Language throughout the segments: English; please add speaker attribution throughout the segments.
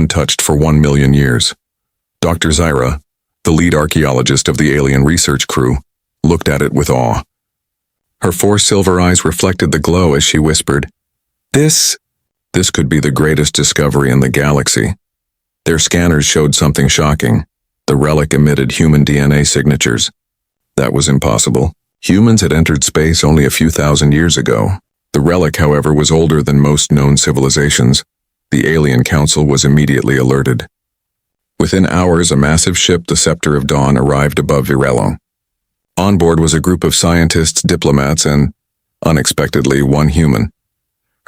Speaker 1: untouched for 1 million years. Dr. Zyra, the lead archaeologist of the alien research crew, looked at it with awe. Her 4 silver eyes reflected the glow as she whispered, This could be the greatest discovery in the galaxy." Their scanners showed something shocking. The relic emitted human DNA signatures. That was impossible. Humans had entered space only a few thousand years ago. The relic, however, was older than most known civilizations. The Alien Council was immediately alerted. Within hours, a massive ship, the Scepter of Dawn, arrived above Virello. On board was a group of scientists, diplomats, and, unexpectedly, one human.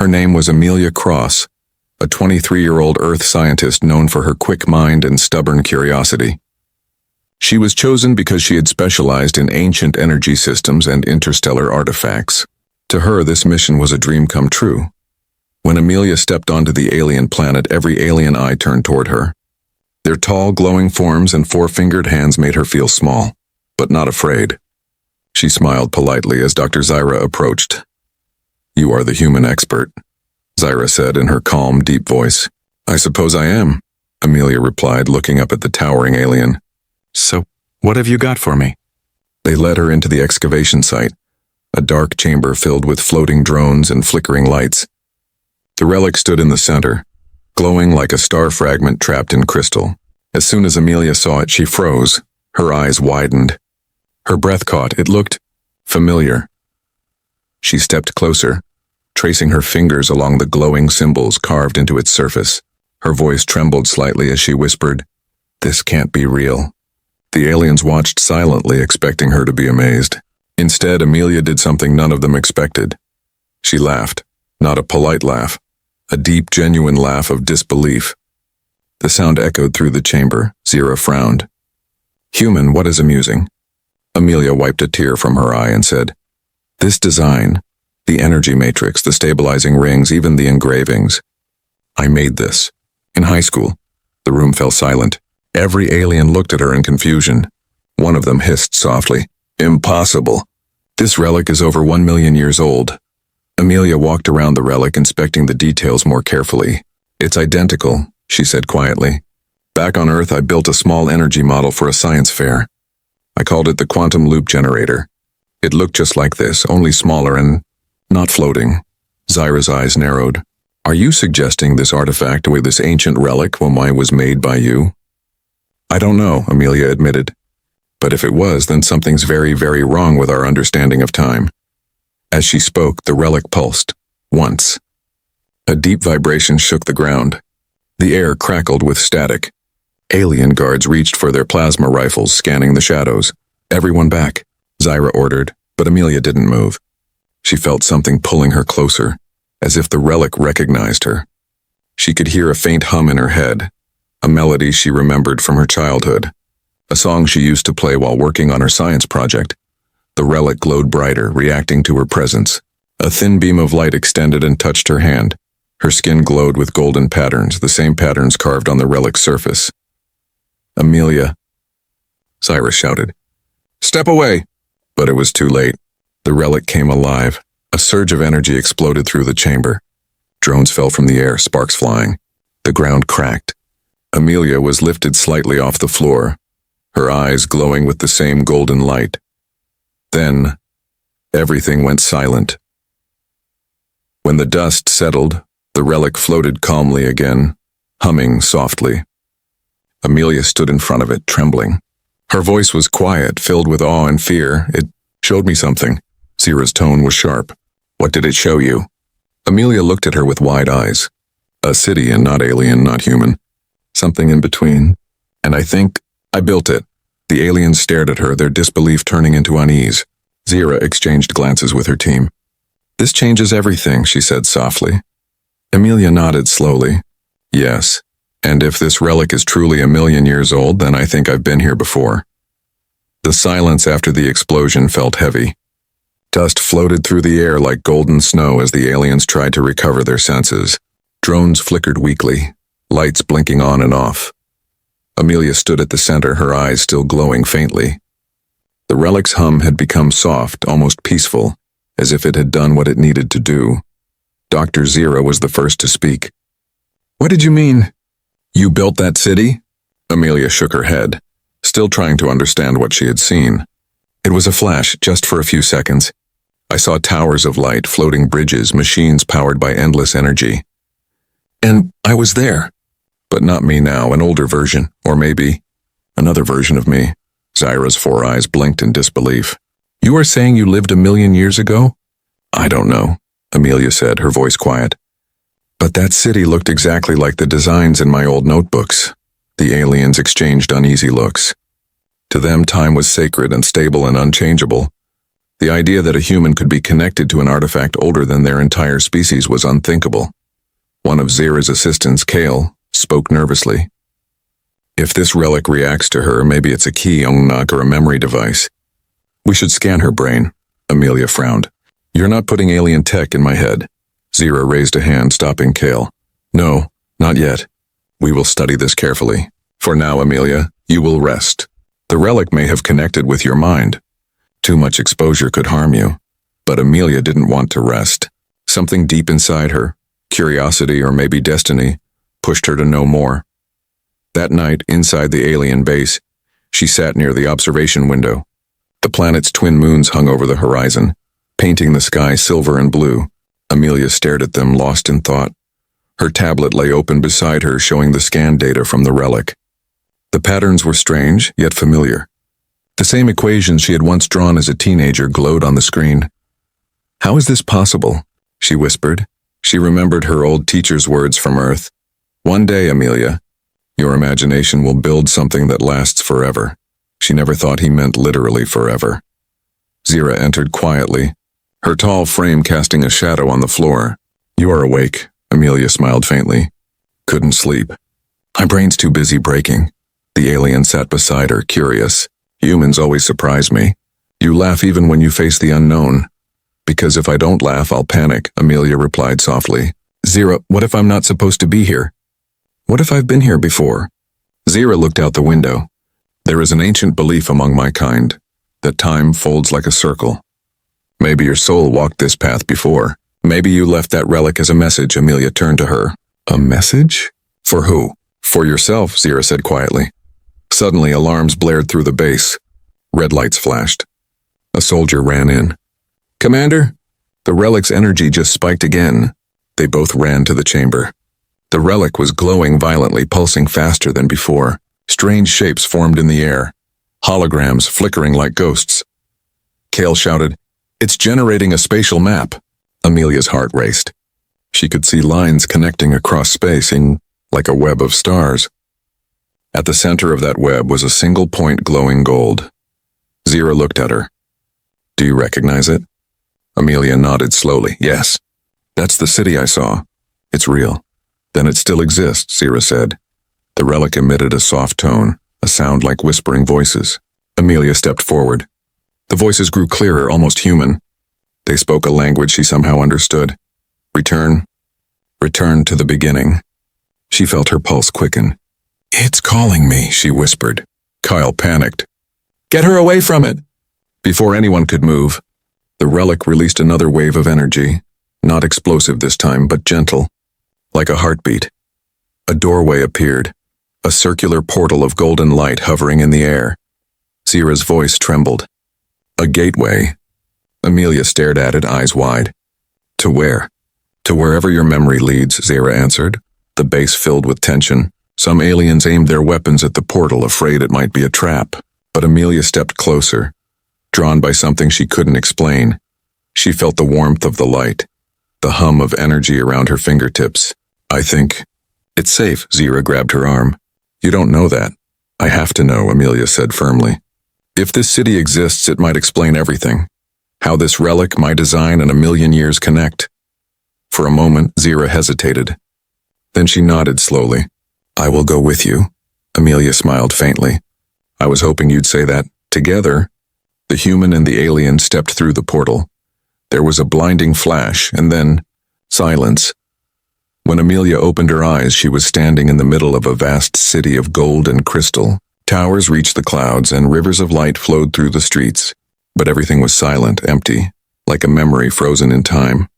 Speaker 1: Her name was Amelia Cross, a 23-year-old Earth scientist known for her quick mind and stubborn curiosity. She was chosen because she had specialized in ancient energy systems and interstellar artifacts. To her, this mission was a dream come true. When Amelia stepped onto the alien planet, every alien eye turned toward her. Their tall, glowing forms and 4-fingered hands made her feel small, but not afraid. She smiled politely as Dr. Zyra approached. "You are the human expert," Zyra said in her calm, deep voice. "I suppose I am," Amelia replied, looking up at the towering alien. "So, what have you got for me?" They led her into the excavation site, a dark chamber filled with floating drones and flickering lights. The relic stood in the center, glowing like a star fragment trapped in crystal. As soon as Amelia saw it, she froze. Her eyes widened. Her breath caught. It looked familiar. She stepped closer, tracing her fingers along the glowing symbols carved into its surface. Her voice trembled slightly as she whispered, "This can't be real." The aliens watched silently, expecting her to be amazed. Instead, Amelia did something none of them expected. She laughed, not a polite laugh, a deep, genuine laugh of disbelief. The sound echoed through the chamber. Zyra frowned. "Human, what is amusing?" Amelia wiped a tear from her eye and said, "This design, the energy matrix, the stabilizing rings, even the engravings. I made this. In high school." The room fell silent. Every alien looked at her in confusion. One of them hissed softly, "Impossible. This relic is over 1 million years old." Amelia walked around the relic, inspecting the details more carefully. "It's identical," she said quietly. "Back on Earth, I built a small energy model for a science fair. I called it the quantum loop generator. It looked just like this, only smaller and not floating." Zyra's eyes narrowed. "Are you suggesting this artifact or this ancient relic was made by you?" "I don't know," Amelia admitted. "But if it was, then something's very, very wrong with our understanding of time." As she spoke, the relic pulsed. Once. A deep vibration shook the ground. The air crackled with static. Alien guards reached for their plasma rifles, scanning the shadows. "Everyone back," Zyra ordered, but Amelia didn't move. She felt something pulling her closer, as if the relic recognized her. She could hear a faint hum in her head, a melody she remembered from her childhood, a song she used to play while working on her science project. The relic glowed brighter, reacting to her presence. A thin beam of light extended and touched her hand. Her skin glowed with golden patterns, the same patterns carved on the relic's surface. "Amelia," Zyra shouted. "Step away!" But it was too late. The relic came alive. A surge of energy exploded through the chamber. Drones fell from the air, sparks flying. The ground cracked. Amelia was lifted slightly off the floor, her eyes glowing with the same golden light. Then, everything went silent. When the dust settled, the relic floated calmly again, humming softly. Amelia stood in front of it, trembling. Her voice was quiet, filled with awe and fear. "It showed me something." Zyra's tone was sharp. "What did it show you?" Amelia looked at her with wide eyes. "A city, and not alien, not human. Something in between. And I think I built it." The aliens stared at her, their disbelief turning into unease. Zyra exchanged glances with her team. "This changes everything," she said softly. Amelia nodded slowly. "Yes, and if this relic is truly 1 million years old, then I think I've been here before." The silence after the explosion felt heavy. Dust floated through the air like golden snow as the aliens tried to recover their senses. Drones flickered weakly, lights blinking on and off. Amelia stood at the center, her eyes still glowing faintly. The relic's hum had become soft, almost peaceful, as if it had done what it needed to do. Dr. Zyra was the first to speak. "What did you mean?" You built that city? Amelia shook her head, still trying to understand what she had seen. It was a flash, just for a few seconds. I saw towers of light, floating bridges, machines powered by endless energy. And I was there. But not me now, an older version, or maybe another version of me. Zyra's 4 eyes blinked in disbelief. You are saying you lived 1,000,000 years ago? I don't know, Amelia said, her voice quiet. But that city looked exactly like the designs in my old notebooks. The aliens exchanged uneasy looks. To them, time was sacred and stable and unchangeable. The idea that a human could be connected to an artifact older than their entire species was unthinkable. One of Zyra's assistants, Kale, spoke nervously. If this relic reacts to her, maybe it's a key, unlock, or a memory device. We should scan her brain, Amelia frowned. You're not putting alien tech in my head. Zyra raised a hand, stopping Kale. No, not yet. We will study this carefully. For now, Amelia, you will rest. The relic may have connected with your mind. Too much exposure could harm you. But Amelia didn't want to rest. Something deep inside her, curiosity or maybe destiny, pushed her to know more. That night, inside the alien base, she sat near the observation window. The planet's twin moons hung over the horizon, painting the sky silver and blue. Amelia stared at them, lost in thought. Her tablet lay open beside her, showing the scan data from the relic. The patterns were strange, yet familiar. The same equations she had once drawn as a teenager glowed on the screen. How is this possible? She whispered. She remembered her old teacher's words from Earth. One day, Amelia, your imagination will build something that lasts forever. She never thought he meant literally forever. Zyra entered quietly, her tall frame casting a shadow on the floor. You are awake, Amelia smiled faintly. Couldn't sleep. My brain's too busy breaking. The alien sat beside her, curious. Humans always surprise me. You laugh even when you face the unknown. Because if I don't laugh, I'll panic, Amelia replied softly. Zyra, what if I'm not supposed to be here? What if I've been here before? Zyra looked out the window. There is an ancient belief among my kind, that time folds like a circle. Maybe your soul walked this path before. Maybe you left that relic as a message. Amelia turned to her. A message? For who? For yourself, Zyra said quietly. Suddenly, alarms blared through the base. Red lights flashed. A soldier ran in. Commander? The relic's energy just spiked again. They both ran to the chamber. The relic was glowing violently, pulsing faster than before. Strange shapes formed in the air. Holograms flickering like ghosts. Kale shouted, It's generating a spatial map. Amelia's heart raced. She could see lines connecting across space like a web of stars. At the center of that web was a single point glowing gold. Zyra looked at her. Do you recognize it? Amelia nodded slowly. Yes. That's the city I saw. It's real. Then it still exists, Zyra said. The relic emitted a soft tone, a sound like whispering voices. Amelia stepped forward. The voices grew clearer, almost human. They spoke a language she somehow understood. Return to the beginning. She felt her pulse quicken. It's calling me, she whispered. Kyle panicked. Get her away from it! Before anyone could move, the relic released another wave of energy, not explosive this time, but gentle, like a heartbeat. A doorway appeared, a circular portal of golden light hovering in the air. Zyra's voice trembled. A gateway. Amelia stared at it, eyes wide. To where? To wherever your memory leads, Zyra answered, the base filled with tension. Some aliens aimed their weapons at the portal, afraid it might be a trap. But Amelia stepped closer, drawn by something she couldn't explain. She felt the warmth of the light, the hum of energy around her fingertips. I think it's safe, Zyra grabbed her arm. You don't know that. I have to know, Amelia said firmly. If this city exists, it might explain everything. How this relic, my design, and 1,000,000 years connect. For a moment, Zyra hesitated. Then she nodded slowly. I will go with you. Amelia smiled faintly. I was hoping you'd say that. Together, the human and the alien stepped through the portal. There was a blinding flash, and then silence. When Amelia opened her eyes, she was standing in the middle of a vast city of gold and crystal. Towers reached the clouds, and rivers of light flowed through the streets. But everything was silent, empty, like a memory frozen in time.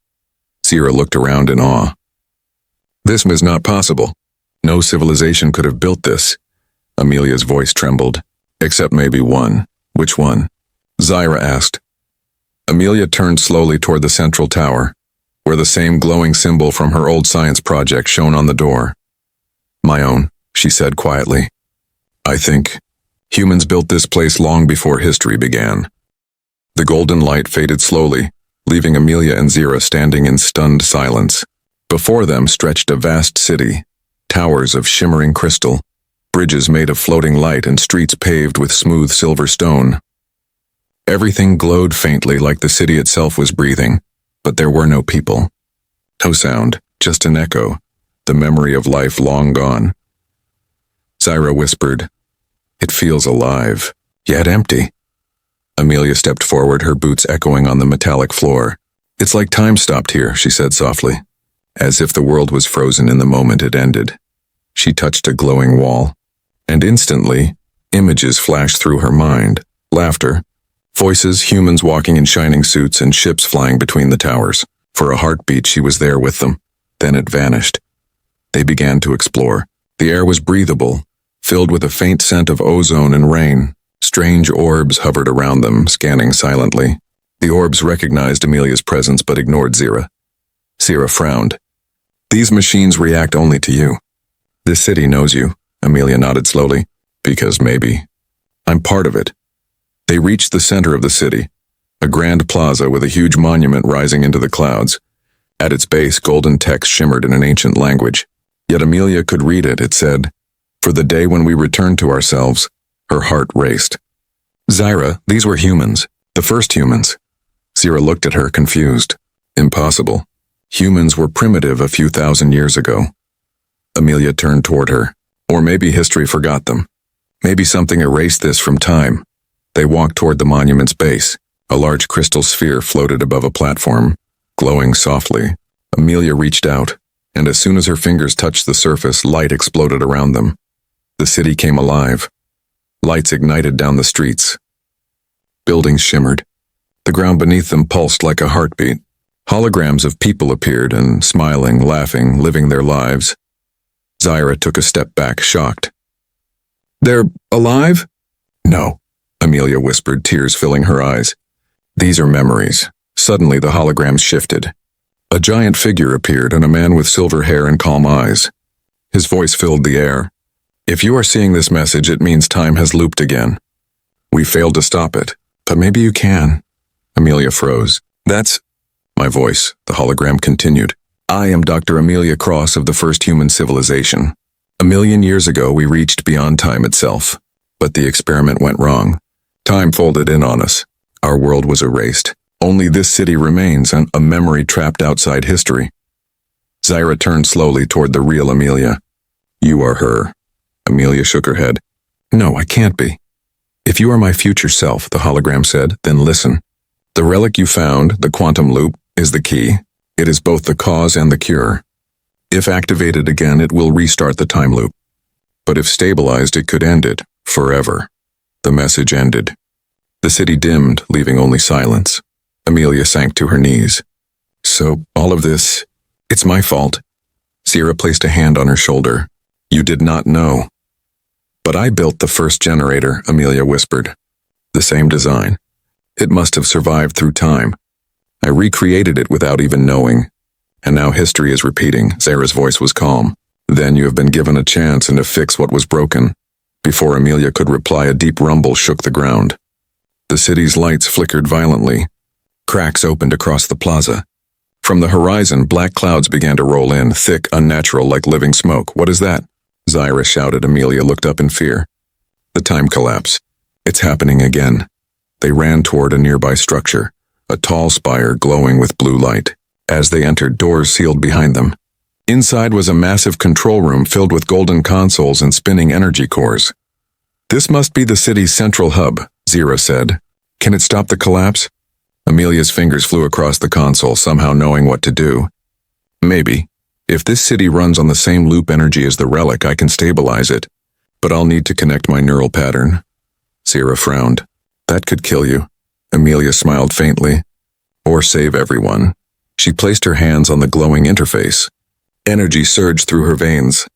Speaker 1: Zyra looked around in awe. This was not possible. No civilization could have built this. Amelia's voice trembled. Except maybe one. Which one? Zaira asked. Amelia turned slowly toward the central tower, where the same glowing symbol from her old science project shone on the door. My own, she said quietly. I think humans built this place long before history began. The golden light faded slowly, leaving Amelia and Zira standing in stunned silence. Before them stretched a vast city, towers of shimmering crystal, bridges made of floating light and streets paved with smooth silver stone. Everything glowed faintly like the city itself was breathing, but there were no people. No sound, just an echo, the memory of life long gone. Zaira whispered, "It feels alive, yet empty." Amelia stepped forward, her boots echoing on the metallic floor. "It's like time stopped here," she said softly, as if the world was frozen in the moment it ended. She touched a glowing wall, and instantly, images flashed through her mind. Laughter, voices, humans walking in shining suits, and ships flying between the towers. For a heartbeat, she was there with them. Then it vanished. They began to explore. The air was breathable, filled with a faint scent of ozone and rain. Strange orbs hovered around them, scanning silently. The orbs recognized Amelia's presence but ignored Zira. Zira frowned. "These machines react only to you. This city knows you," Amelia nodded slowly. "Because maybe I'm part of it." They reached the center of the city, a grand plaza with a huge monument rising into the clouds. At its base, golden text shimmered in an ancient language. Yet Amelia could read it. It said, "For the day when we return to ourselves." Her heart raced. "Zaira, these were humans. The first humans." Zira looked at her, confused. "Impossible. Humans were primitive a few thousand years ago." Amelia turned toward her. Or maybe history forgot them. Maybe something erased this from time. They walked toward the monument's base. A large crystal sphere floated above a platform, glowing softly. Amelia reached out, and as soon as her fingers touched the surface, light exploded around them. The city came alive. Lights ignited down the streets. Buildings shimmered. The ground beneath them pulsed like a heartbeat. Holograms of people appeared and smiling, laughing, living their lives. Zaira took a step back, shocked. "They're alive?" "No," Amelia whispered, tears filling her eyes. "These are memories." Suddenly the holograms shifted. A giant figure appeared, and a man with silver hair and calm eyes. His voice filled the air. "If you are seeing this message, it means time has looped again. We failed to stop it, but maybe you can." Amelia froze. "That's my voice," the hologram continued. "I am Dr. Amelia Cross of the first human civilization. 1,000,000 years ago, we reached beyond time itself. But the experiment went wrong. Time folded in on us. Our world was erased. Only this city remains, and a memory trapped outside history." Zaira turned slowly toward the real Amelia. "You are her." Amelia shook her head. "No, I can't be." "If you are my future self," the hologram said, "then listen. The relic you found, the quantum loop, is the key. It is both the cause and the cure. If activated again, it will restart the time loop. But if stabilized, it could end it, forever." The message ended. The city dimmed, leaving only silence. Amelia sank to her knees. "So, all of this, it's my fault." Zira placed a hand on her shoulder. "You did not know." "But I built the first generator," Amelia whispered. "The same design. It must have survived through time. I recreated it without even knowing. And now history is repeating." Zara's voice was calm. "Then you have been given a chance and to fix what was broken." Before Amelia could reply, a deep rumble shook the ground. The city's lights flickered violently. Cracks opened across the plaza. From the horizon, black clouds began to roll in, thick, unnatural, like living smoke. "What is that?" Zaira shouted. Amelia looked up in fear. "The time collapse. It's happening again." They ran toward a nearby structure, a tall spire glowing with blue light. As they entered, doors sealed behind them. Inside was a massive control room filled with golden consoles and spinning energy cores. "This must be the city's central hub," Zira said. "Can it stop the collapse?" Amelia's fingers flew across the console, somehow knowing what to do. "Maybe. If this city runs on the same loop energy as the relic, I can stabilize it. But I'll need to connect my neural pattern." Zira frowned. "That could kill you." Amelia smiled faintly. "Or save everyone." She placed her hands on the glowing interface. Energy surged through her veins.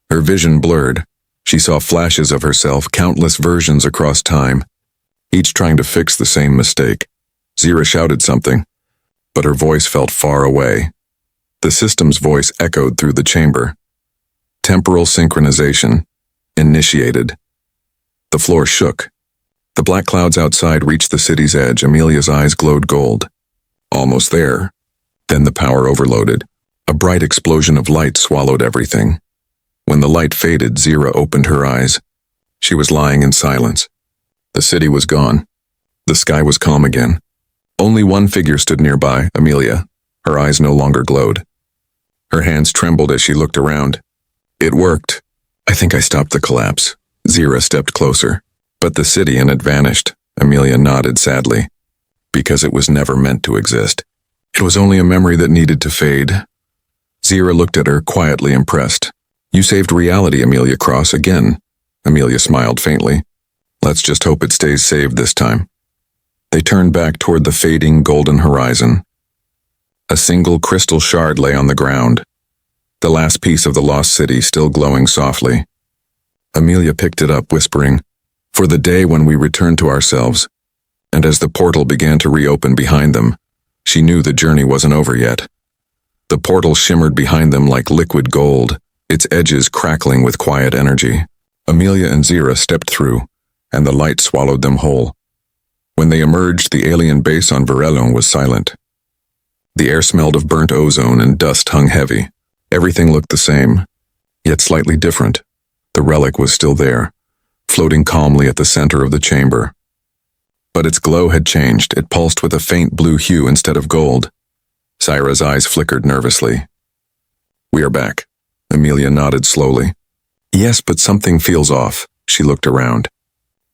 Speaker 1: Her vision blurred. She saw flashes of herself, countless versions across time, each trying to fix the same mistake. Zira shouted something, but her voice felt far away. The system's voice echoed through the chamber. Temporal synchronization. Initiated. The floor shook. The black clouds outside reached the city's edge. Amelia's eyes glowed gold. Almost there. Then the power overloaded. A bright explosion of light swallowed everything. When the light faded, Zira opened her eyes. She was lying in silence. The city was gone. The sky was calm again. Only one figure stood nearby, Amelia. Her eyes no longer glowed. Her hands trembled as she looked around. It worked. I think I stopped the collapse. Zira stepped closer. But the city had vanished. Amelia nodded sadly. Because it was never meant to exist. It was only a memory that needed to fade. Zira looked at her, quietly impressed. You saved reality, Amelia Cross, again. Amelia smiled faintly. Let's just hope it stays saved this time. They turned back toward the fading golden horizon. A single crystal shard lay on the ground, the last piece of the lost city still glowing softly. Amelia picked it up, whispering, For the day when we return to ourselves. And as the portal began to reopen behind them, she knew the journey wasn't over yet. The portal shimmered behind them like liquid gold, its edges crackling with quiet energy. Amelia and Zira stepped through, and the light swallowed them whole. When they emerged, the alien base on Relic was silent. The air smelled of burnt ozone and dust hung heavy. Everything looked the same, yet slightly different. The relic was still there, floating calmly at the center of the chamber. But its glow had changed. It pulsed with a faint blue hue instead of gold. Zira's eyes flickered nervously. We are back. Amelia nodded slowly. Yes, but something feels off. She looked around.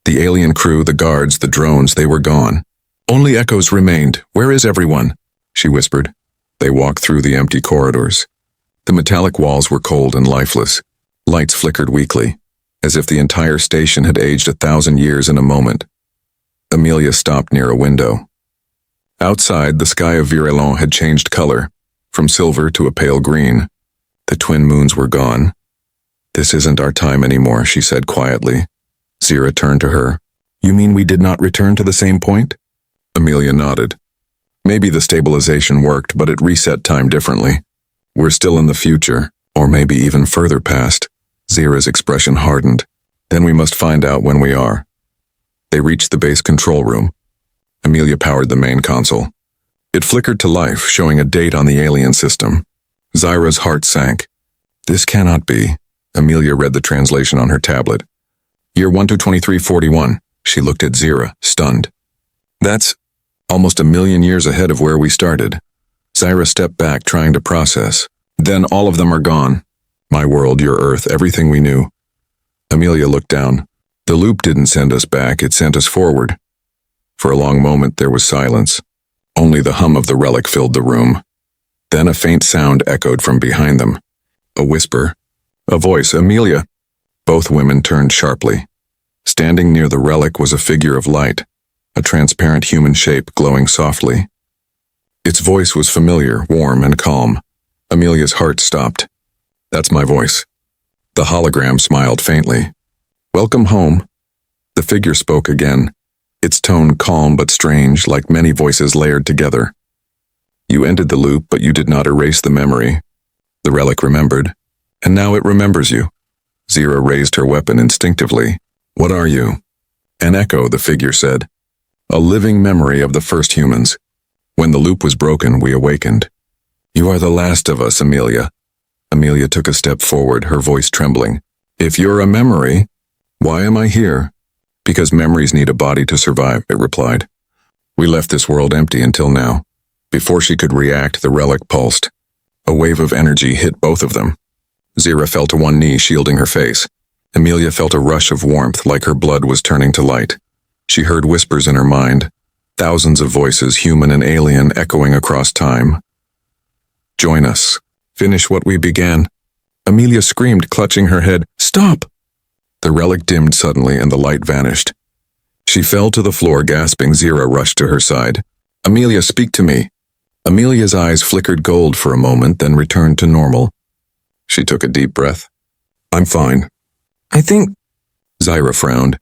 Speaker 1: The alien crew, the guards, the drones, they were gone. Only echoes remained. Where is everyone? She whispered. They walked through the empty corridors. The metallic walls were cold and lifeless. Lights flickered weakly, as if the entire station had aged 1,000 years in a moment. Amelia stopped near a window. Outside, the sky of Relic had changed color, from silver to a pale green. The twin moons were gone. This isn't our time anymore, she said quietly. Zira turned to her. You mean we did not return to the same point? Amelia nodded. Maybe the stabilization worked, but it reset time differently. We're still in the future, or maybe even further past. Zira's expression hardened. Then we must find out when we are. They reached the base control room. Amelia powered the main console. It flickered to life, showing a date on the alien system. Zira's heart sank. This cannot be. Amelia read the translation on her tablet. Year 122341. She looked at Zira, stunned. That's almost 1,000,000 years ahead of where we started. Zira stepped back, trying to process. Then all of them are gone. My world, your Earth, everything we knew. Amelia looked down. The loop didn't send us back, it sent us forward. For a long moment there was silence. Only the hum of the relic filled the room. Then a faint sound echoed from behind them. A whisper. A voice, Amelia. Both women turned sharply. Standing near the relic was a figure of light, a transparent human shape glowing softly. Its voice was familiar, warm, and calm. Amelia's heart stopped. That's my voice. The hologram smiled faintly. Welcome home. The figure spoke again, its tone calm but strange, like many voices layered together. You ended the loop, but you did not erase the memory. The relic remembered, and now it remembers you. Zira raised her weapon instinctively. What are you? An echo, the figure said. A living memory of the first humans. When the loop was broken, we awakened. You are the last of us, Amelia. Amelia took a step forward, her voice trembling. If you're a memory, why am I here? Because memories need a body to survive, it replied. We left this world empty until now. Before she could react, the relic pulsed. A wave of energy hit both of them. Zira fell to one knee, shielding her face. Amelia felt a rush of warmth, like her blood was turning to light. She heard whispers in her mind, thousands of voices, human and alien, echoing across time. Join us. Finish what we began. Amelia screamed, clutching her head. Stop! The relic dimmed suddenly and the light vanished. She fell to the floor, gasping. Zira rushed to her side. Amelia, speak to me. Amelia's eyes flickered gold for a moment, then returned to normal. She took a deep breath. I'm fine. I think... Zaira frowned.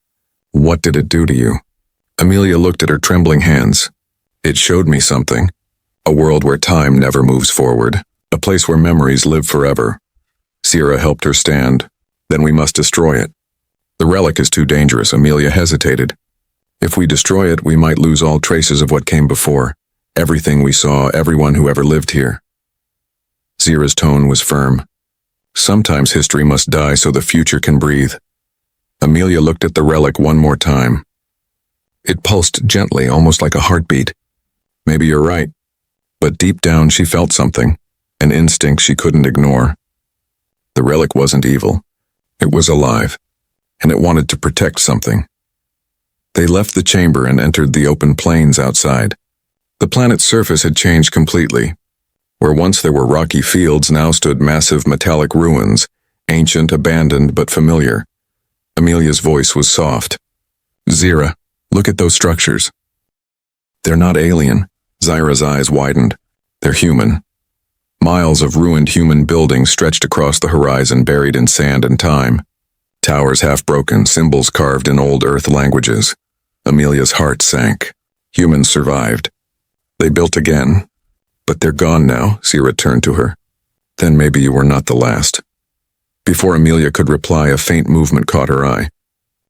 Speaker 1: What did it do to you? Amelia looked at her trembling hands. It showed me something. A world where time never moves forward. A place where memories live forever. Sierra helped her stand. Then we must destroy it. The relic is too dangerous, Amelia hesitated. If we destroy it, we might lose all traces of what came before. Everything we saw, everyone who ever lived here. Sierra's tone was firm. Sometimes history must die so the future can breathe. Amelia looked at the relic one more time. It pulsed gently, almost like a heartbeat. Maybe you're right. But deep down she felt something, an instinct she couldn't ignore. The relic wasn't evil. It was alive, and it wanted to protect something. They left the chamber and entered the open plains outside. The planet's surface had changed completely. Where once there were rocky fields, now stood massive metallic ruins, ancient, abandoned, but familiar. Amelia's voice was soft. Zaira, look at those structures. They're not alien. Zaira's eyes widened. They're human. Miles of ruined human buildings stretched across the horizon, buried in sand and time. Towers half broken, symbols carved in old Earth languages. Amelia's heart sank. Humans survived. They built again. But they're gone now, Sierra turned to her. Then maybe you were not the last. Before Amelia could reply, a faint movement caught her eye.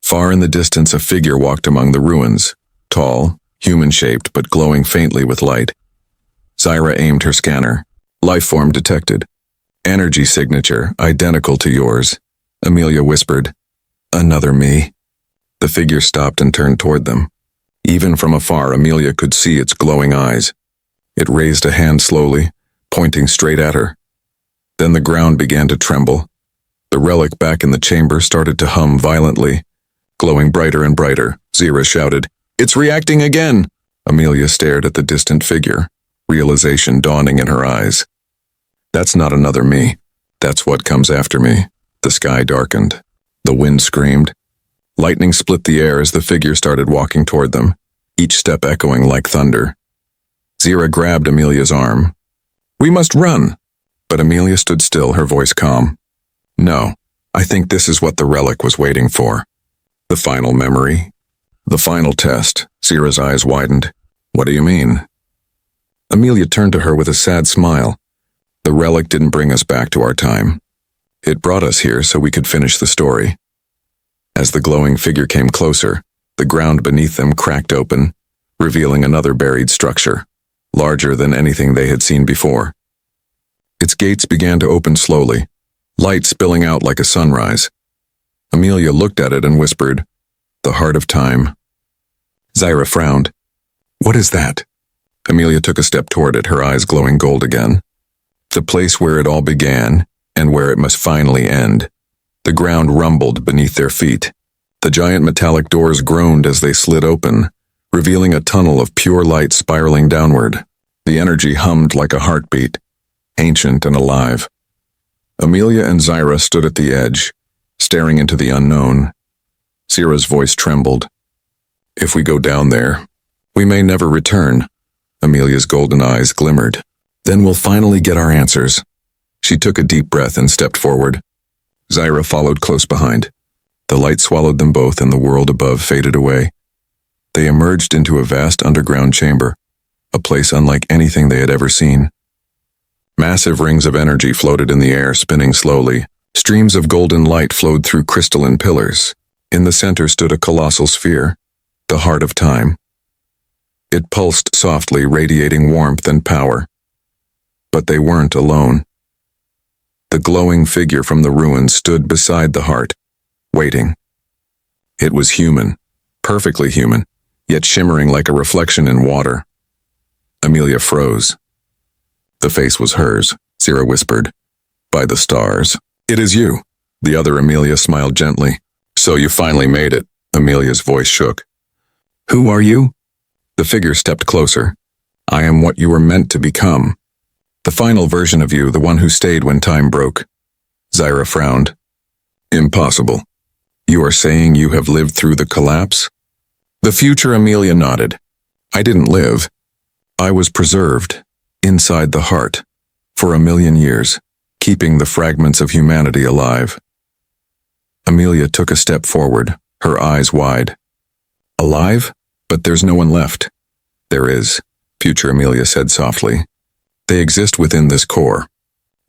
Speaker 1: Far in the distance, a figure walked among the ruins. Tall, human-shaped, but glowing faintly with light. Zaira aimed her scanner. Lifeform detected. Energy signature, identical to yours. Amelia whispered, Another me. The figure stopped and turned toward them. Even from afar, Amelia could see its glowing eyes. It raised a hand slowly, pointing straight at her. Then the ground began to tremble. The relic back in the chamber started to hum violently. Glowing brighter and brighter, Zaira shouted, It's reacting again! Amelia stared at the distant figure, realization dawning in her eyes. That's not another me. That's what comes after me. The sky darkened. The wind screamed. Lightning split the air as the figure started walking toward them, each step echoing like thunder. Zaira grabbed Amelia's arm. We must run! But Amelia stood still, her voice calm. No, I think this is what the relic was waiting for. The final memory. The final test. Zaira's eyes widened. What do you mean? Amelia turned to her with a sad smile. The relic didn't bring us back to our time. It brought us here so we could finish the story. As the glowing figure came closer, the ground beneath them cracked open, revealing another buried structure, larger than anything they had seen before. Its gates began to open slowly, light spilling out like a sunrise. Amelia looked at it and whispered, The heart of time. Zaira frowned. What is that? Amelia took a step toward it, her eyes glowing gold again. The place where it all began, and where it must finally end. The ground rumbled beneath their feet. The giant metallic doors groaned as they slid open, revealing a tunnel of pure light spiraling downward. The energy hummed like a heartbeat, ancient and alive. Amelia and Zaira stood at the edge, staring into the unknown. Zaira's voice trembled. If we go down there, we may never return. Amelia's golden eyes glimmered. Then we'll finally get our answers. She took a deep breath and stepped forward. Zaira followed close behind. The light swallowed them both and the world above faded away. They emerged into a vast underground chamber, a place unlike anything they had ever seen. Massive rings of energy floated in the air, spinning slowly. Streams of golden light flowed through crystalline pillars. In the center stood a colossal sphere, the heart of time. It pulsed softly, radiating warmth and power. But they weren't alone. The glowing figure from the ruins stood beside the heart, waiting. It was human, perfectly human, yet shimmering like a reflection in water. Amelia froze. The face was hers, Zaira whispered. By the stars. It is you. The other Amelia smiled gently. So you finally made it. Amelia's voice shook. Who are you? The figure stepped closer. I am what you were meant to become. The final version of you, the one who stayed when time broke. Zaira frowned. Impossible. You are saying you have lived through the collapse? The future Amelia nodded. I didn't live. I was preserved, inside the heart, for 1,000,000 years, keeping the fragments of humanity alive. Amelia took a step forward, her eyes wide. Alive? But there's no one left. There is, future Amelia said softly. They exist within this core.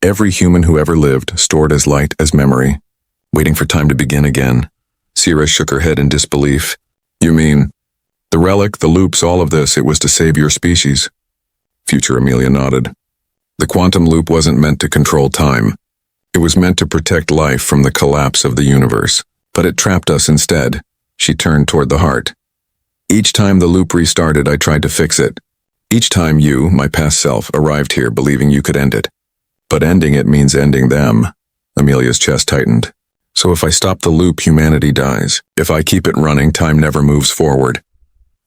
Speaker 1: Every human who ever lived, stored as light as memory, waiting for time to begin again. Sierra shook her head in disbelief. You mean, the relic, the loops, all of this, it was to save your species? Future Amelia nodded. The quantum loop wasn't meant to control time. It was meant to protect life from the collapse of the universe. But it trapped us instead. She turned toward the heart. Each time the loop restarted, I tried to fix it. Each time you, my past self, arrived here believing you could end it. But ending it means ending them. Amelia's chest tightened. So if I stop the loop, humanity dies. If I keep it running, time never moves forward.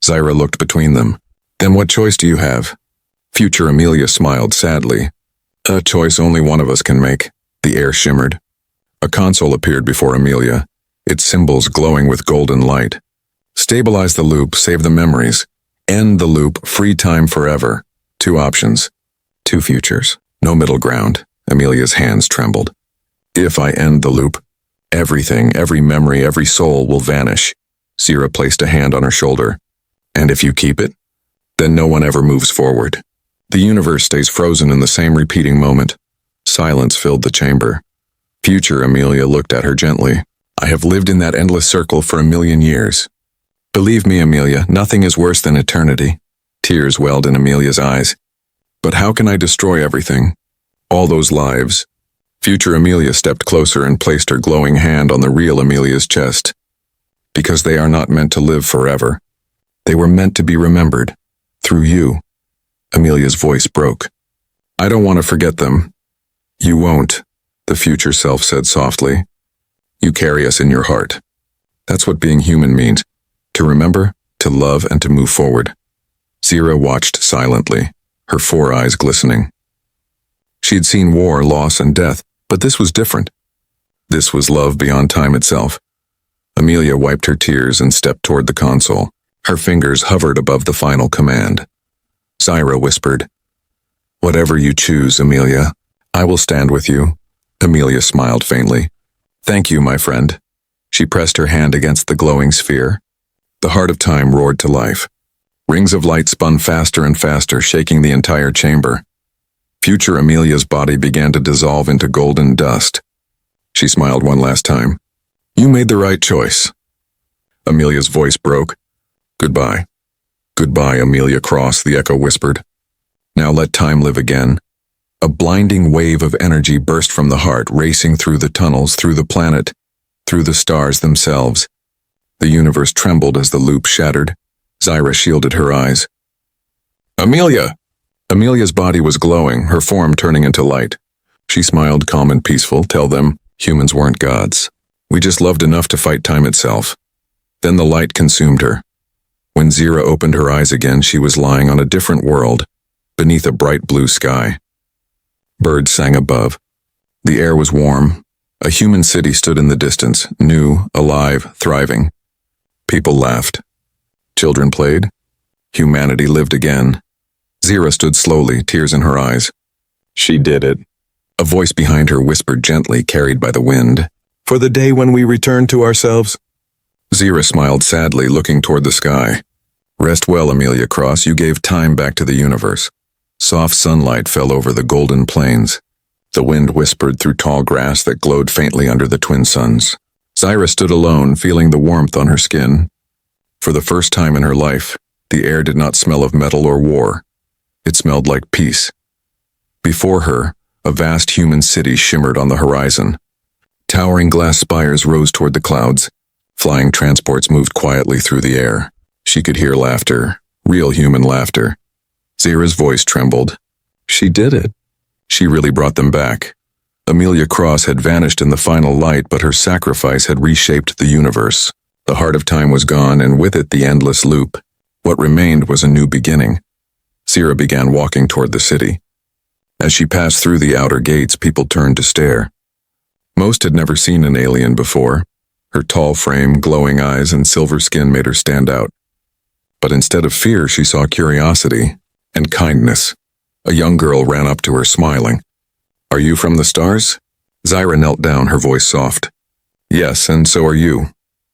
Speaker 1: Zyra looked between them. Then what choice do you have? Future Amelia smiled sadly. A choice only one of us can make. The air shimmered. A console appeared before Amelia, its symbols glowing with golden light. Stabilize the loop, save the memories. End the loop, free time forever. 2 options. 2 futures. No middle ground. Amelia's hands trembled. If I end the loop, everything, every memory, every soul will vanish. Sierra placed a hand on her shoulder. And if you keep it, then no one ever moves forward. The universe stays frozen in the same repeating moment. Silence filled the chamber. Future Amelia looked at her gently. I have lived in that endless circle for 1,000,000 years. Believe me, Amelia, nothing is worse than eternity. Tears welled in Amelia's eyes. But how can I destroy everything? All those lives. Future Amelia stepped closer and placed her glowing hand on the real Amelia's chest. Because they are not meant to live forever. They were meant to be remembered. Through you. Amelia's voice broke. I don't want to forget them. You won't, the future self said softly. You carry us in your heart. That's what being human means. To remember, to love, and to move forward. Zira watched silently, her 4 eyes glistening. She'd seen war, loss, and death, but this was different. This was love beyond time itself. Amelia wiped her tears and stepped toward the console. Her fingers hovered above the final command. Zyra whispered, Whatever you choose, Amelia, I will stand with you. Amelia smiled faintly. Thank you, my friend. She pressed her hand against the glowing sphere. The heart of time roared to life. Rings of light spun faster and faster, shaking the entire chamber. Future Amelia's body began to dissolve into golden dust. She smiled one last time. You made the right choice. Amelia's voice broke. Goodbye. Goodbye, Amelia Cross, the echo whispered. Now let time live again. A blinding wave of energy burst from the heart, racing through the tunnels, through the planet, through the stars themselves. The universe trembled as the loop shattered. Zyra shielded her eyes. Amelia! Amelia's body was glowing, her form turning into light. She smiled, calm and peaceful. Tell them, humans weren't gods. We just loved enough to fight time itself. Then the light consumed her. When Zyra opened her eyes again, she was lying on a different world, beneath a bright blue sky. Birds sang above. The air was warm. A human city stood in the distance, new, alive, thriving. People laughed. Children played. Humanity lived again. Zyra stood slowly, tears in her eyes. She did it. A voice behind her whispered gently, carried by the wind. For the day when we return to ourselves. Zyra smiled sadly, looking toward the sky. Rest well, Amelia Cross, you gave time back to the universe. Soft sunlight fell over the golden plains. The wind whispered through tall grass that glowed faintly under the twin suns. Zyra stood alone, feeling the warmth on her skin. For the first time in her life, the air did not smell of metal or war. It smelled like peace. Before her, a vast human city shimmered on the horizon. Towering glass spires rose toward the clouds. Flying transports moved quietly through the air. She could hear laughter, real human laughter. Zyra's voice trembled. She did it. She really brought them back. Amelia Cross had vanished in the final light, but her sacrifice had reshaped the universe. The heart of time was gone, and with it the endless loop. What remained was a new beginning. Zyra began walking toward the city. As she passed through the outer gates, people turned to stare. Most had never seen an alien before. Her tall frame, glowing eyes, and silver skin made her stand out. But instead of fear, she saw curiosity and kindness. A young girl ran up to her, smiling. Are you from the stars? Zyra knelt down, her voice soft. Yes, and so are you.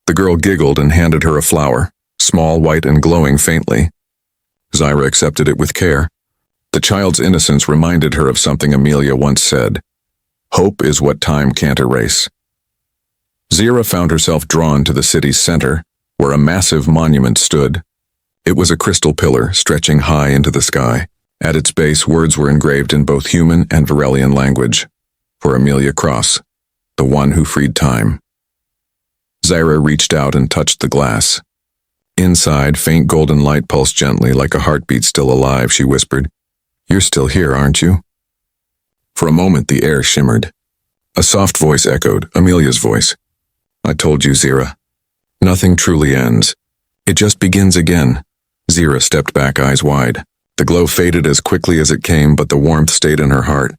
Speaker 1: The girl giggled and handed her a flower, small, white, and glowing faintly. Zaira accepted it with care. The child's innocence reminded her of something Amelia once said. Hope is what time can't erase. Zaira found herself drawn to the city's center, where a massive monument stood. It was a crystal pillar stretching high into the sky. At its base, words were engraved in both human and Varelian language. For Amelia Cross, the one who freed time. Zaira reached out and touched the glass. Inside, faint golden light pulsed gently like a heartbeat still alive, she whispered. You're still here, aren't you? For a moment, the air shimmered. A soft voice echoed, Amelia's voice. I told you, Zaira. Nothing truly ends. It just begins again. Zaira stepped back, eyes wide. The glow faded as quickly as it came, but the warmth stayed in her heart.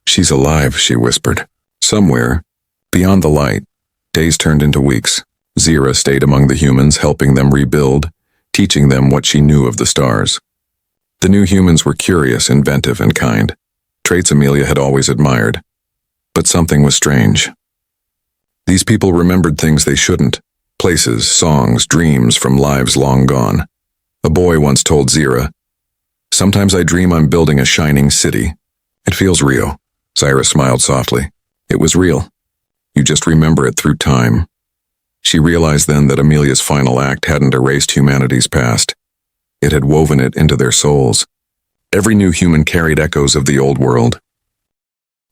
Speaker 1: She's alive, she whispered. Somewhere, beyond the light, days turned into weeks. Zaira stayed among the humans, helping them rebuild, teaching them what she knew of the stars. The new humans were curious, inventive, and kind, traits Amelia had always admired. But something was strange. These people remembered things they shouldn't, places, songs, dreams from lives long gone. A boy once told Zaira, Sometimes I dream I'm building a shining city. It feels real. Zaira smiled softly. It was real. You just remember it through time. She realized then that Amelia's final act hadn't erased humanity's past. It had woven it into their souls. Every new human carried echoes of the old world.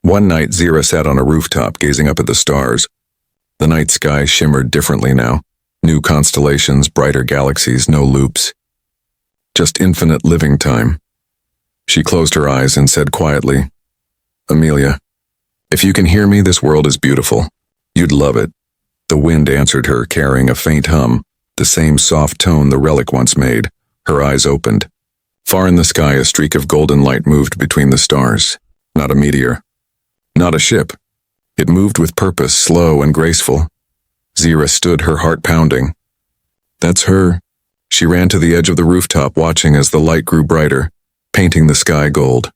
Speaker 1: One night, Zaira sat on a rooftop, gazing up at the stars. The night sky shimmered differently now. New constellations, brighter galaxies, no loops. Just infinite living time. She closed her eyes and said quietly, Amelia, if you can hear me, this world is beautiful. You'd love it. The wind answered her, carrying a faint hum, the same soft tone the Relic once made. Her eyes opened. Far in the sky, a streak of golden light moved between the stars. Not a meteor. Not a ship. It moved with purpose, slow and graceful. Zaira stood, her heart pounding. That's her. She ran to the edge of the rooftop, watching as the light grew brighter, painting the sky gold.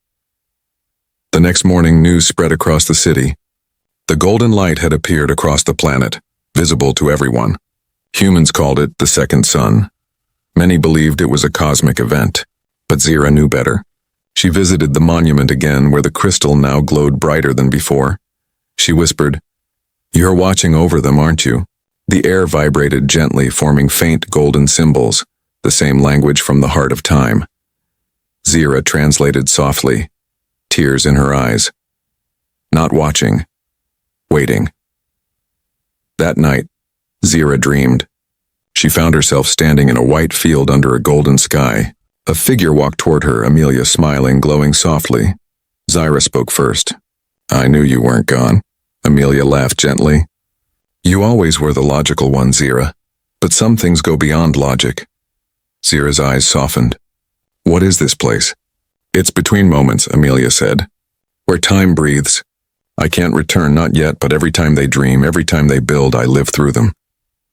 Speaker 1: The next morning, news spread across the city. The golden light had appeared across the planet, visible to everyone. Humans called it the second sun. Many believed it was a cosmic event, but Zaira knew better. She visited the monument again, where the crystal now glowed brighter than before. She whispered, You're watching over them, aren't you? The air vibrated gently, forming faint golden symbols, the same language from the heart of time. Zaira translated softly, tears in her eyes. Not watching, waiting. That night, Zaira dreamed. She found herself standing in a white field under a golden sky. A figure walked toward her, Amelia smiling, glowing softly. Zaira spoke first. I knew you weren't gone. Amelia laughed gently. You always were the logical one, Zaira, but some things go beyond logic. Zaira's eyes softened. What is this place? It's between moments, Amelia said, where time breathes. I can't return, not yet, but every time they dream, every time they build, I live through them.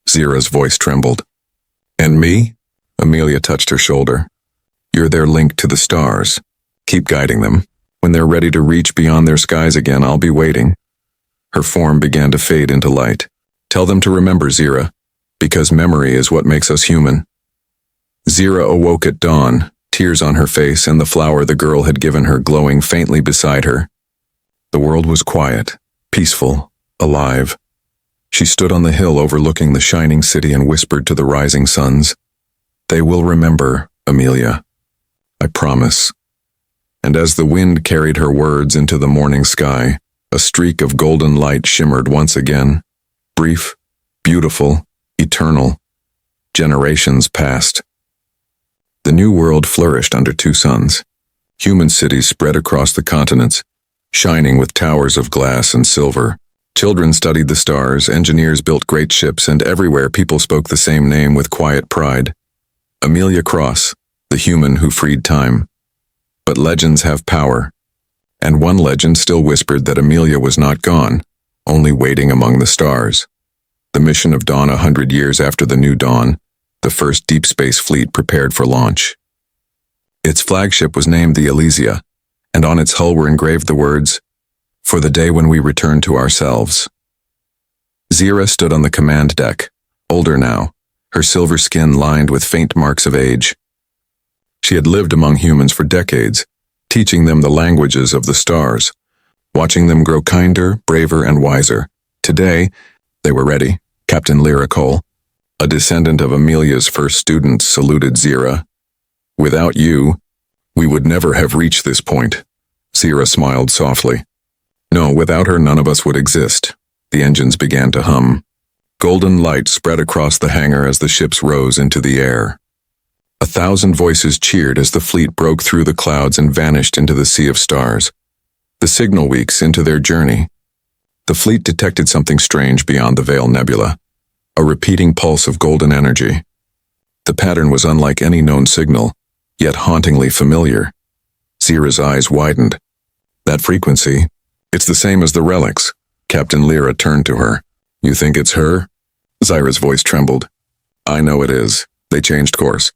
Speaker 1: Zaira's voice trembled. And me? Amelia touched her shoulder. You're their link to the stars. Keep guiding them. When they're ready to reach beyond their skies again, I'll be waiting. Her form began to fade into light. Tell them to remember, Zaira, because memory is what makes us human. Zaira awoke at dawn, tears on her face and the flower the girl had given her glowing faintly beside her. The world was quiet, peaceful, alive. She stood on the hill overlooking the shining city and whispered to the rising suns, They will remember, Amelia. I promise. And as the wind carried her words into the morning sky, a streak of golden light shimmered once again. Brief, beautiful, eternal. Generations passed. The new world flourished under two suns. Human cities spread across the continents, shining with towers of glass and silver. Children studied the stars, engineers built great ships, and everywhere people spoke the same name with quiet pride. Amelia Cross, the human who freed time. But legends have power, and one legend still whispered that Amelia was not gone, only waiting among the stars. The mission of Dawn 100 years after the new dawn, the first deep space fleet prepared for launch. Its flagship was named the Elysia, and on its hull were engraved the words, For the day when we return to ourselves. Zira stood on the command deck, older now, her silver skin lined with faint marks of age. She had lived among humans for decades, teaching them the languages of the stars, watching them grow kinder, braver, and wiser. Today, they were ready. Captain Lyra Cole, a descendant of Amelia's first students, saluted Zira. Without you, we would never have reached this point. Zira smiled softly. No, without her none of us would exist. The engines began to hum. Golden light spread across the hangar as the ships rose into the air. 1,000 voices cheered as the fleet broke through the clouds and vanished into the sea of stars. The signal weeks into their journey. The fleet detected something strange beyond the Veil Nebula, a repeating pulse of golden energy. The pattern was unlike any known signal, yet hauntingly familiar. Zira's eyes widened. That frequency, it's the same as the relics. Captain Lyra turned to her. You think it's her? Zira's voice trembled. I know it is. They changed course.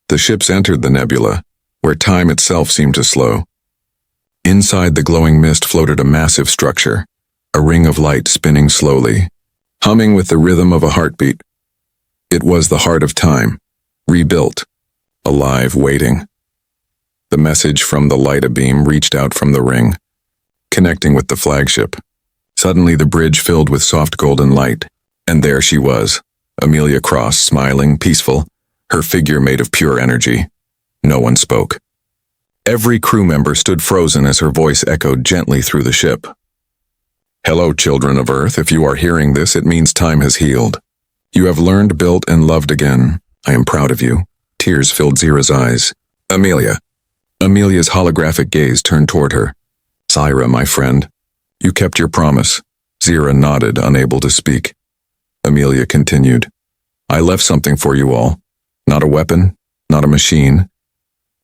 Speaker 1: The ships entered the nebula, where time itself seemed to slow. Inside the glowing mist floated a massive structure, a ring of light spinning slowly, humming with the rhythm of a heartbeat. It was the heart of time, rebuilt, alive, waiting. The message from the light beam reached out from the ring, connecting with the flagship. Suddenly the bridge filled with soft golden light, and there she was, Amelia Cross, smiling, peaceful, her figure made of pure energy. No one spoke. Every crew member stood frozen as her voice echoed gently through the ship. Hello, children of Earth. If you are hearing this, it means time has healed. You have learned, built, and loved again. I am proud of you. Tears filled Zira's eyes. Amelia. Amelia's holographic gaze turned toward her. Zira, my friend. You kept your promise. Zira nodded, unable to speak. Amelia continued. I left something for you all. Not a weapon, not a machine,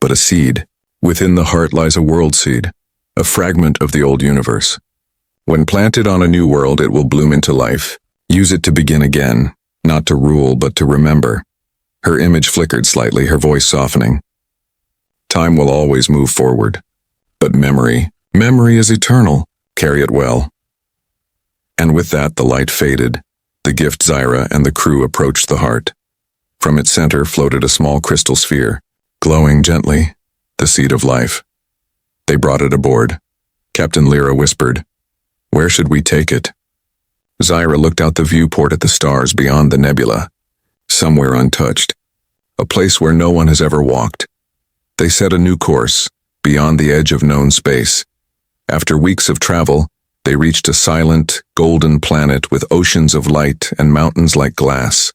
Speaker 1: but a seed. Within the heart lies a world seed, a fragment of the old universe. When planted on a new world, it will bloom into life. Use it to begin again, not to rule, but to remember. Her image flickered slightly, her voice softening. Time will always move forward. But memory is eternal. Carry it well. And with that, the light faded. The gift Zira and the crew approached the heart. From its center floated a small crystal sphere, glowing gently, the seed of life. They brought it aboard. Captain Lyra whispered, Where should we take it? Zira looked out the viewport at the stars beyond the nebula, somewhere untouched, a place where no one has ever walked. They set a new course, beyond the edge of known space. After weeks of travel, they reached a silent, golden planet with oceans of light and mountains like glass.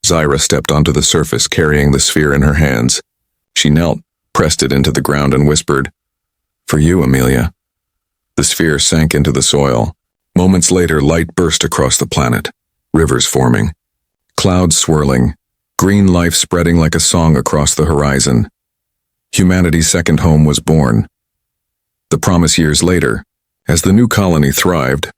Speaker 1: Zira stepped onto the surface carrying the sphere in her hands. She knelt, pressed it into the ground and whispered, For you, Amelia. The sphere sank into the soil. Moments later, light burst across the planet, rivers forming, clouds swirling, green life spreading like a song across the horizon. Humanity's second home was born. The promise years later, as the new colony thrived,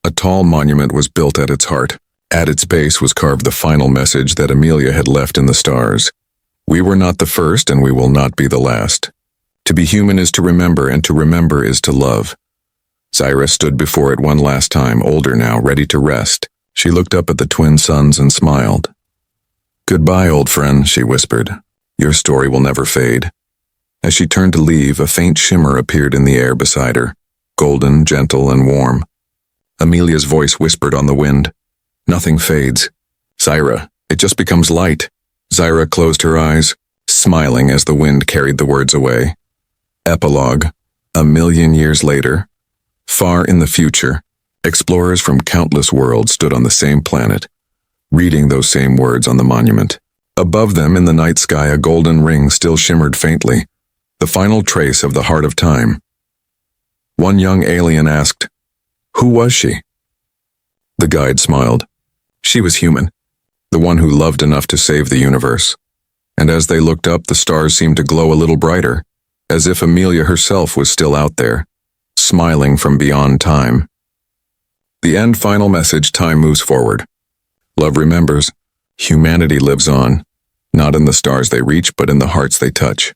Speaker 1: a tall monument was built at its heart. At its base was carved the final message that Amelia had left in the stars. We were not the first, and we will not be the last. To be human is to remember, and to remember is to love. Zira stood before it one last time, older now, ready to rest. She looked up at the twin suns and smiled. Goodbye, old friend, she whispered. Your story will never fade. As she turned to leave, a faint shimmer appeared in the air beside her, golden, gentle, and warm. Amelia's voice whispered on the wind. Nothing fades. Zira, it just becomes light. Zira closed her eyes, smiling as the wind carried the words away. Epilogue. 1,000,000 years later, far in the future, explorers from countless worlds stood on the same planet, reading those same words on the monument. Above them in the night sky, a golden ring still shimmered faintly, the final trace of the heart of time. One young alien asked, Who was she? The guide smiled. She was human, the one who loved enough to save the universe. And as they looked up, the stars seemed to glow a little brighter, as if Amelia herself was still out there, smiling from beyond time. The end final message, time moves forward. Love remembers. Humanity lives on, not in the stars they reach, but in the hearts they touch.